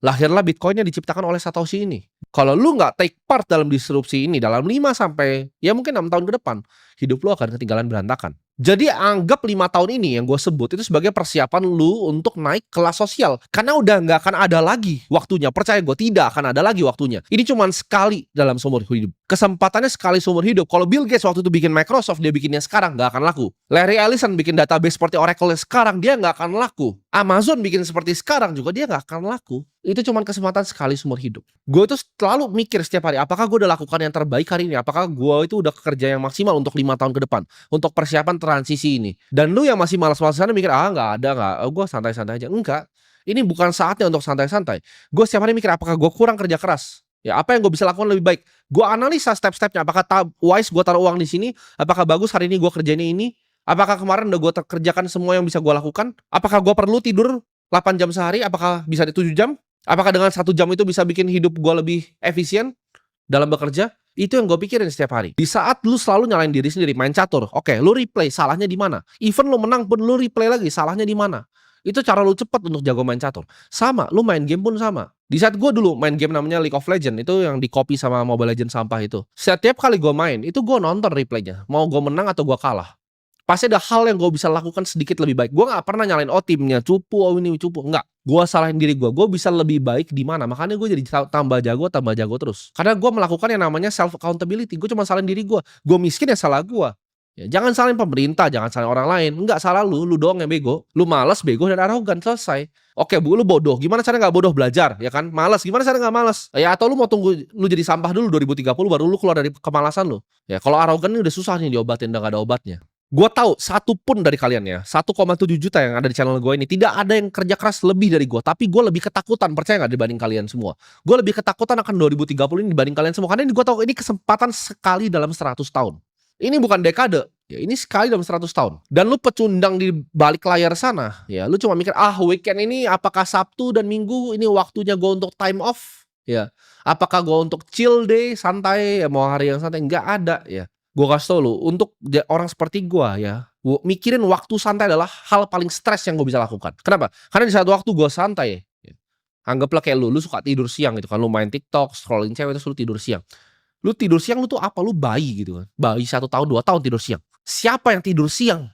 Lahirlah Bitcoin yang diciptakan oleh Satoshi ini. Kalau lu nggak take part dalam disrupsi ini dalam 5 sampai ya mungkin 6 tahun ke depan, hidup lu akan ketinggalan berantakan. Jadi anggap 5 tahun ini yang gue sebut itu sebagai persiapan lu untuk naik kelas sosial. Karena udah nggak akan ada lagi waktunya. Percaya gue, tidak akan ada lagi waktunya. Ini cuma sekali dalam seumur hidup. Kesempatannya sekali seumur hidup. Kalau Bill Gates waktu itu bikin Microsoft, dia bikinnya sekarang, nggak akan laku. Larry Ellison bikin database seperti Oracle sekarang, dia nggak akan laku. Amazon bikin seperti sekarang juga, dia nggak akan laku. Itu cuma kesempatan sekali seumur hidup. Gue tuh selalu mikir setiap hari, apakah gue udah lakukan yang terbaik hari ini? Apakah gue itu udah kerja yang maksimal untuk 5 tahun ke depan? Untuk persiapan transisi ini. Dan lu yang masih malas-malasan mikir, gue santai-santai aja. Enggak, ini bukan saatnya untuk santai-santai. Gue setiap hari mikir, apakah gue kurang kerja keras? Ya, apa yang gue bisa lakukan lebih baik? Gue analisa step-stepnya, apakah wise gue taruh uang di sini? Apakah bagus hari ini gue kerjain ini? Apakah kemarin udah gue kerjakan semua yang bisa gue lakukan? Apakah gue perlu tidur 8 jam sehari? Apakah bisa di 7 jam? Apakah dengan 1 jam itu bisa bikin hidup gue lebih efisien dalam bekerja? Itu yang gue pikirin setiap hari. Di saat lu selalu nyalain diri sendiri, main catur, oke, lu replay, salahnya di mana? Even lu menang pun lu replay lagi, salahnya di mana? Itu cara lu cepet untuk jago main catur. Sama, lu main game pun sama. Di saat gue dulu main game namanya League of Legends, itu yang di copy sama Mobile Legends sampah itu. Setiap kali gue main, itu gue nonton replaynya. Mau gue menang atau gue kalah. Pasti ada hal yang gue bisa lakukan sedikit lebih baik. Gue gak pernah nyalain, timnya cupu, ini cupu. Enggak. Gue salahin diri gue bisa lebih baik di mana. Makanya gue jadi tambah jago terus. Karena gue melakukan yang namanya self accountability. Gue cuma salahin diri gue. Gue miskin ya salah gue. Ya, jangan salahin pemerintah, jangan salahin orang lain. Enggak, salah lu doang yang bego. Lu malas, bego, dan arogan, selesai. Oke, Bu, lu bodoh. Gimana cara gak bodoh belajar, ya kan? Malas, gimana cara gak malas? Ya, atau lu mau tunggu lu jadi sampah dulu 2030 baru lu keluar dari kemalasan lu. Ya, kalau arogan ini udah susah nih diobatin, udah gak ada obatnya. Gue tahu satu pun dari kalian ya, 1,7 juta yang ada di channel gue ini tidak ada yang kerja keras lebih dari gue, tapi gue lebih ketakutan, percaya nggak, dibanding kalian semua. Gue lebih ketakutan akan 2030 ini dibanding kalian semua, karena ini gue tahu ini kesempatan sekali dalam 100 tahun. Ini bukan dekade, ya ini sekali dalam 100 tahun. Dan lu pecundang di balik layar sana, ya lu cuma mikir, weekend ini apakah Sabtu dan Minggu ini waktunya gue untuk time off, ya. Apakah gue untuk chill day, santai, ya mau hari yang santai, nggak ada, ya. Gue kasih tau lu, untuk orang seperti gue ya, mikirin waktu santai adalah hal paling stres yang gue bisa lakukan. Kenapa? Karena di saat waktu gue santai, ya, anggaplah kayak lu suka tidur siang gitu kan, lu main TikTok, scrolling cewek, terus lu tidur siang. Lu tidur siang, lu tuh apa? Lu bayi gitu kan. Bayi 1 tahun, 2 tahun tidur siang. Siapa yang tidur siang?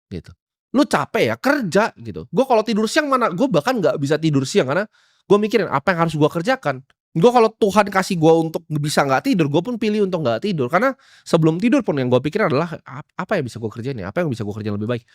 Gitu. Lu capek ya, kerja gitu. Gue kalau tidur siang mana, gue bahkan nggak bisa tidur siang karena gue mikirin apa yang harus gue kerjakan. Gue kalau Tuhan kasih gue untuk bisa nggak tidur, gue pun pilih untuk nggak tidur. Karena sebelum tidur pun yang gue pikirin adalah apa yang bisa gue kerjain ya, apa yang bisa gue kerjain lebih baik.